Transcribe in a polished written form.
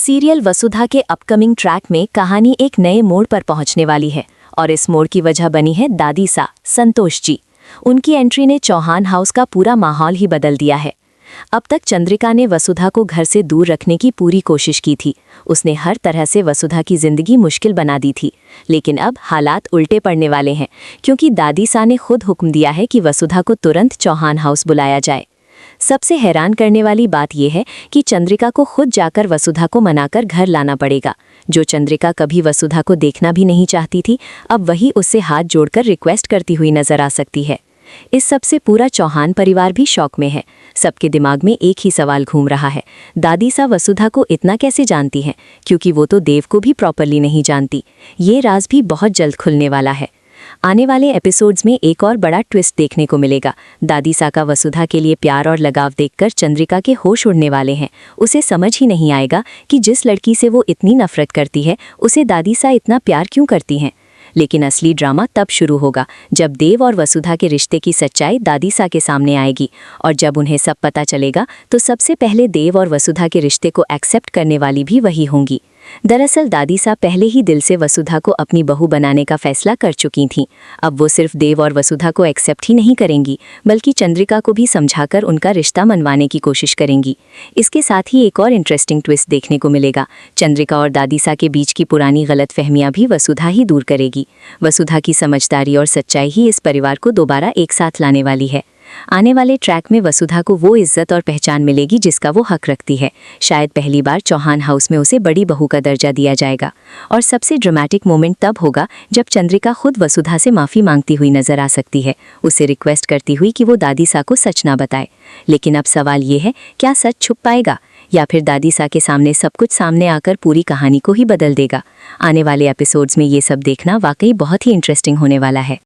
Serial वसुधा के upcoming track में कहानी एक नए मोड़ पर पहुंचने वाली है और इस मोड़ की वजह बनी है दादी सा संतोष जी। उनकी एंट्री ने चौहान हाउस का पूरा माहौल ही बदल दिया है। अब तक चंद्रिका ने वसुधा को घर से दूर रखने की पूरी कोशिश की थी। उसने हर तरह से वसुधा की जिंदगी मुश्किल बना दी थी, लेकिन अब हालात उल्टे पड़ने वाले हैं, क्योंकि दादी सा ने खुद हुक्म दिया है कि वसुधा को तुरंत चौहान हाउस बुलाया जाए। सबसे हैरान करने वाली बात यह है कि चंद्रिका को खुद जाकर वसुधा को मनाकर घर लाना पड़ेगा। जो चंद्रिका कभी वसुधा को देखना भी नहीं चाहती थी, अब वही उससे हाथ जोड़कर रिक्वेस्ट करती हुई नजर आ सकती है। इस सबसे पूरा चौहान परिवार भी शौक में है। सबके दिमाग में एक ही सवाल घूम रहा है, दादी सा वसुधा को इतना कैसे जानती हैं, क्योंकि वो तो देव को भी प्रॉपरली नहीं जानती। ये राज भी बहुत जल्द खुलने वाला है। आने वाले एपिसोड्स में एक और बड़ा ट्विस्ट देखने को मिलेगा। दादी सा का वसुधा के लिए प्यार और लगाव देखकर चंद्रिका के होश उड़ने वाले हैं। उसे समझ ही नहीं आएगा कि जिस लड़की से वो इतनी नफरत करती है, उसे दादी सा इतना प्यार क्यों करती हैं। लेकिन असली ड्रामा तब शुरू होगा जब देव और वसुधा के रिश्ते की सच्चाई दादी सा के सामने आएगी, और जब उन्हें सब पता चलेगा तो सबसे पहले देव और वसुधा के रिश्ते को एक्सेप्ट करने वाली भी वही होंगी। दरअसल दादी सा पहले ही दिल से वसुधा को अपनी बहू बनाने का फैसला कर चुकी थीं। अब वो सिर्फ देव और वसुधा को एक्सेप्ट ही नहीं करेंगी, बल्कि चंद्रिका को भी समझाकर उनका रिश्ता मनवाने की कोशिश करेंगी। इसके साथ ही एक और इंटरेस्टिंग ट्विस्ट देखने को मिलेगा। चंद्रिका और दादी सा के बीच की पुरानी गलतफहमियां भी वसुधा ही दूर करेगी। वसुधा की समझदारी और सच्चाई ही इस परिवार को दोबारा एक साथ लाने वाली है। आने वाले ट्रैक में वसुधा को वो इज्जत और पहचान मिलेगी जिसका वो हक रखती है। शायद पहली बार चौहान हाउस में उसे बड़ी बहू का दर्जा दिया जाएगा। और सबसे ड्रामेटिक मोमेंट तब होगा जब चंद्रिका खुद वसुधा से माफ़ी मांगती हुई नजर आ सकती है, उसे रिक्वेस्ट करती हुई कि वो दादी सा को सच ना बताए। लेकिन अब सवाल ये है, क्या सच छुप पाएगा, या फिर दादी सा के सामने सब कुछ सामने आकर पूरी कहानी को ही बदल देगा। आने वाले एपिसोड्स में ये सब देखना वाकई बहुत ही इंटरेस्टिंग होने वाला है।